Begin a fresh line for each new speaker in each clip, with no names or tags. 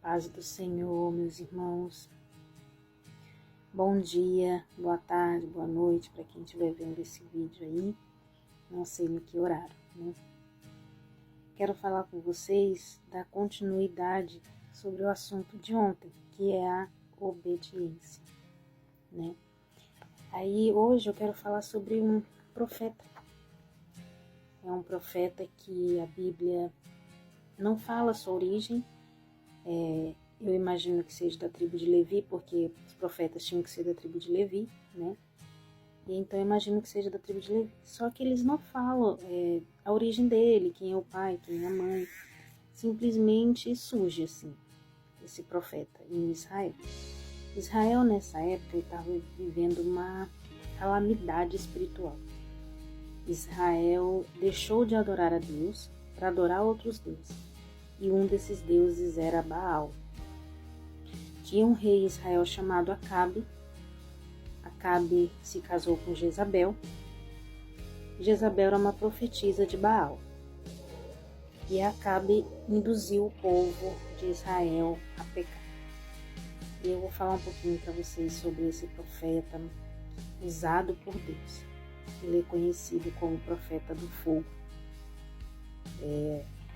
paz do Senhor, meus irmãos. Bom dia, boa tarde, boa noite para quem estiver vendo esse vídeo aí. Não sei no que horário, né? Quero falar com vocês da continuidade sobre o assunto de ontem, que é a obediência, né? Aí hoje eu quero falar sobre um profeta. É um profeta que a Bíblia não fala sua origem. Eu imagino que seja da tribo de Levi, porque os profetas tinham que ser da tribo de Levi, né? E então eu imagino que seja da tribo de Levi. Só que eles não falam a origem dele, quem é o pai, quem é a mãe. Simplesmente surge assim, esse profeta em Israel. Israel nessa época estava vivendo uma calamidade espiritual. Israel deixou de adorar a Deus para adorar outros deuses. E um desses deuses era Baal. Tinha um rei em Israel chamado Acabe. Acabe se casou com Jezabel. Jezabel era uma profetisa de Baal. E Acabe induziu o povo de Israel a pecar. E eu vou falar um pouquinho para vocês sobre esse profeta usado por Deus. Ele é conhecido como profeta do fogo.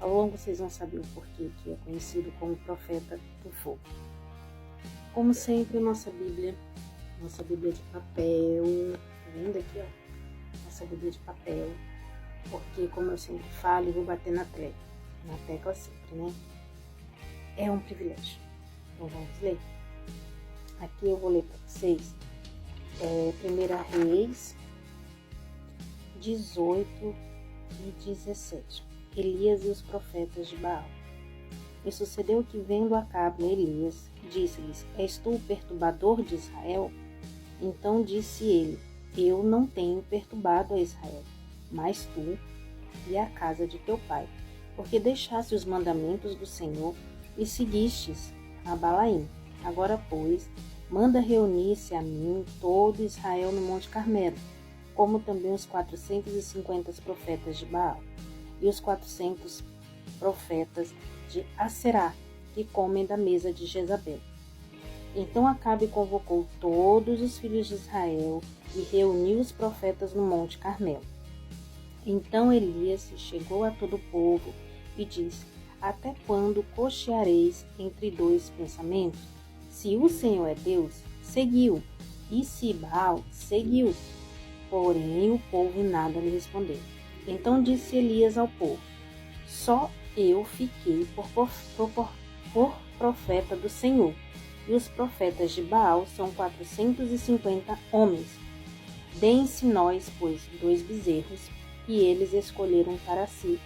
Ao longo vocês vão saber o porquê que é conhecido como profeta do fogo. Como sempre, nossa Bíblia de papel, tá vendo aqui, ó? Nossa Bíblia de papel, porque como eu sempre falo, eu vou bater na tecla sempre, né? É um privilégio. Então vamos ler? Aqui eu vou ler para vocês 1 Reis 18 e 17. Elias e os profetas de Baal. E sucedeu que, vendo Acabe a Elias, disse-lhes: És tu o perturbador de Israel? Então disse ele: Eu não tenho perturbado a Israel, mas tu e a casa de teu pai, porque deixaste os mandamentos do Senhor e seguistes a Balaim. Agora, pois, manda reunir-se a mim todo Israel no Monte Carmelo, como também os 450 profetas de Baal e os 400 profetas de Aserá, que comem da mesa de Jezabel. Então Acabe convocou todos os filhos de Israel e reuniu os profetas no Monte Carmelo. Então Elias chegou a todo o povo e disse: Até quando cocheareis entre dois pensamentos? Se o Senhor é Deus, seguiu, e se Baal, seguiu. Porém o povo nada lhe respondeu. Então disse Elias ao povo: Só eu fiquei por profeta do Senhor, e os profetas de Baal são 450 homens. Deem-se nós, pois, 2 bezerros, e eles escolheram para si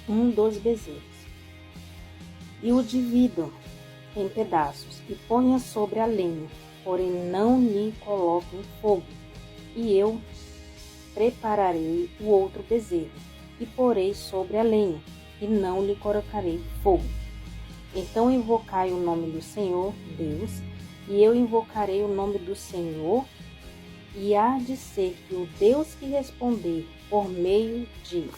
um dos bezerros. E o dividam em pedaços, e ponha sobre a lenha, porém não lhe coloquem fogo. E eu prepararei o outro bezerro, e porei sobre a lenha, e não lhe colocarei fogo. Então invocai o nome do Senhor, Deus, e eu invocarei o nome do Senhor, e há de ser que o Deus que responder por meio de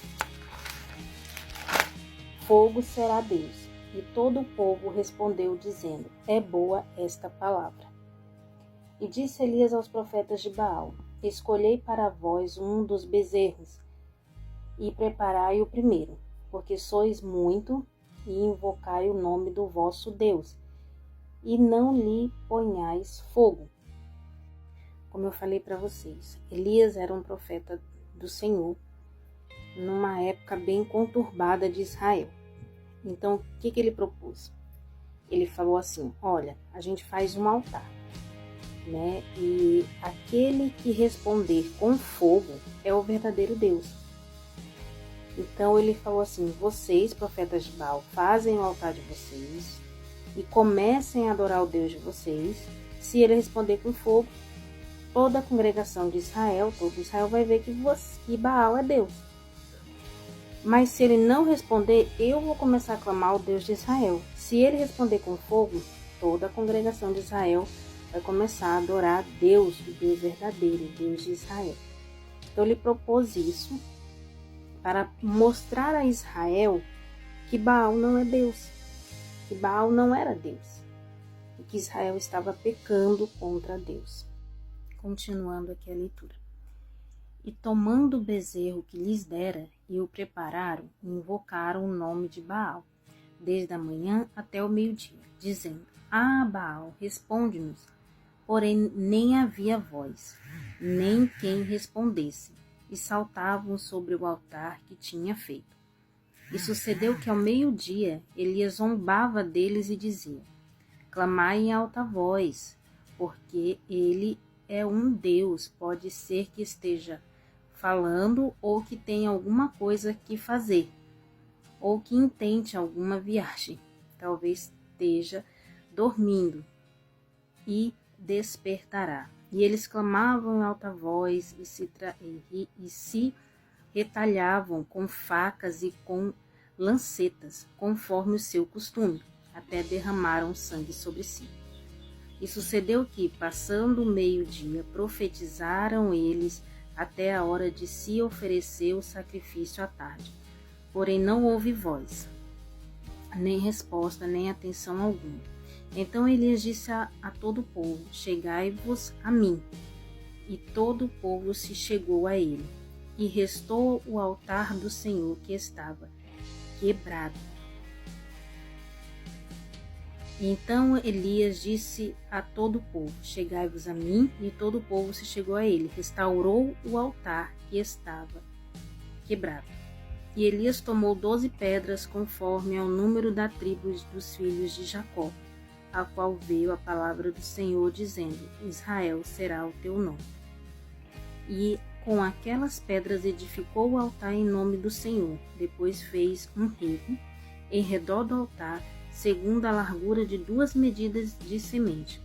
fogo será Deus. E todo o povo respondeu, dizendo: É boa esta palavra. E disse Elias aos profetas de Baal: Escolhei para vós um dos bezerros, e preparai o primeiro, porque sois muito, e invocai o nome do vosso Deus, e não lhe ponhais fogo. Como eu falei para vocês, Elias era um profeta do Senhor, numa época bem conturbada de Israel. Então, o que ele propôs? Ele falou assim: olha, a gente faz um altar, né? E aquele que responder com fogo é o verdadeiro Deus. Então ele falou assim: vocês, profetas de Baal, fazem o altar de vocês e comecem a adorar o Deus de vocês. Se ele responder com fogo, toda a congregação de Israel, todo Israel vai ver que Baal é Deus. Mas se ele não responder, eu vou começar a clamar ao Deus de Israel. Se ele responder com fogo, toda a congregação de Israel vai começar a adorar Deus, o Deus verdadeiro, o Deus de Israel. Então ele propôs isso para mostrar a Israel que Baal não é Deus, que Baal não era Deus. e que Israel estava pecando contra Deus. Continuando aqui a leitura. E tomando o bezerro que lhes dera, e o prepararam, invocaram o nome de Baal, desde a manhã até o meio-dia, dizendo: Ah, Baal, responde-nos. Porém nem havia voz, nem quem respondesse, e saltavam sobre o altar que tinha feito. E sucedeu que ao meio-dia Elias zombava deles e dizia: Clamai em alta voz, porque ele é um Deus, pode ser que esteja falando ou que tenha alguma coisa que fazer, ou que intente alguma viagem. Talvez esteja dormindo e despertará. E eles clamavam em alta voz e se retalhavam com facas e com lancetas, conforme o seu costume, até derramaram sangue sobre si. E sucedeu que, passando o meio-dia, profetizaram eles até a hora de se oferecer o sacrifício à tarde. Porém não houve voz, nem resposta, nem atenção alguma. Então Elias disse a todo o povo: Chegai-vos a mim. E todo o povo se chegou a ele. E restou o altar do Senhor, que estava quebrado. Então Elias disse a todo o povo: Chegai-vos a mim. E todo o povo se chegou a ele. Restaurou o altar que estava quebrado. E Elias tomou 12 pedras, conforme ao número da tribo dos filhos de Jacó, a qual veio a palavra do Senhor, dizendo: Israel será o teu nome. E com aquelas pedras edificou o altar em nome do Senhor. Depois fez um rego em redor do altar, segundo a largura de 2 medidas de semente.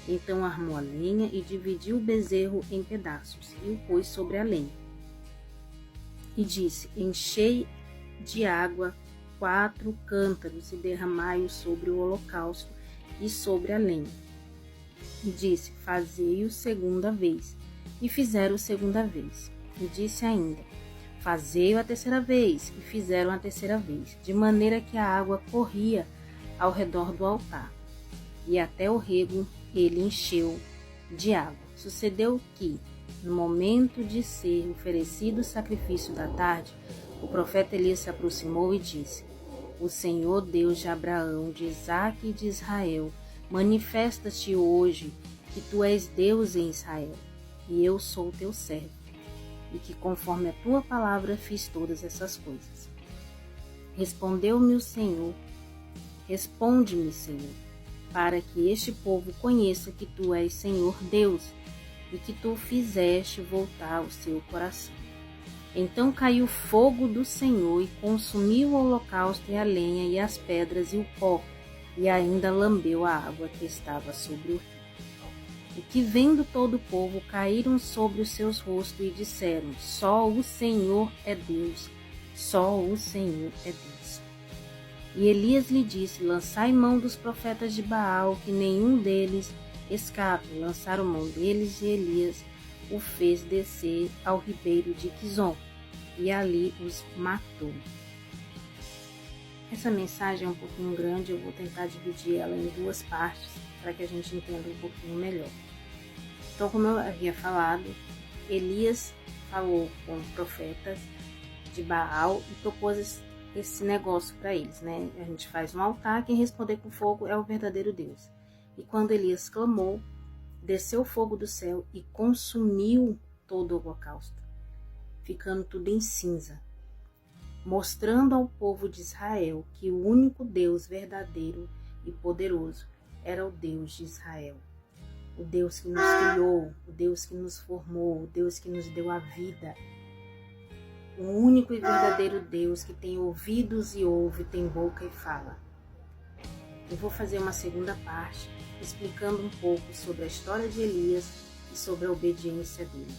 Então armou a lenha e dividiu o bezerro em pedaços, e o pôs sobre a lenha. E disse: Enchei de água 4 cântaros e derramai-o sobre o holocausto e sobre a lenha. E disse: Fazei-o segunda vez. E fizeram segunda vez. E disse ainda: Fazei-o a terceira vez. E fizeram a terceira vez, de maneira que a água corria ao redor do altar. E até o rego ele encheu de água. Sucedeu que, no momento de ser oferecido o sacrifício da tarde, o profeta Elias se aproximou e disse: O Senhor Deus de Abraão, de Isaque e de Israel, manifesta-te hoje que tu és Deus em Israel, e eu sou teu servo, e que conforme a tua palavra fiz todas essas coisas. Respondeu-me o Senhor: Responde-me, Senhor, para que este povo conheça que tu és Senhor Deus, e que tu fizeste voltar o seu coração. Então caiu fogo do Senhor e consumiu o holocausto e a lenha e as pedras e o pó, e ainda lambeu a água que estava sobre o rio. O que vendo todo o povo, caíram sobre os seus rostos e disseram: Só o Senhor é Deus, só o Senhor é Deus. E Elias lhe disse: Lançai mão dos profetas de Baal, que nenhum deles escape. Lançaram mão deles, e Elias o fez descer ao ribeiro de Quizon, e ali os matou. Essa mensagem é um pouquinho grande, eu vou tentar dividir ela em 2 partes, para que a gente entenda um pouquinho melhor. Então, como eu havia falado, Elias falou com profetas de Baal e propôs esse negócio para eles, né? A gente faz um altar, quem responder com fogo é o verdadeiro Deus. E quando Elias clamou, desceu fogo do céu e consumiu todo o holocausto, ficando tudo em cinza, mostrando ao povo de Israel que o único Deus verdadeiro e poderoso era o Deus de Israel. O Deus que nos criou, o Deus que nos formou, o Deus que nos deu a vida. O único e verdadeiro Deus que tem ouvidos e ouve, tem boca e fala. Eu vou fazer uma segunda parte, explicando um pouco sobre a história de Elias e sobre a obediência dele.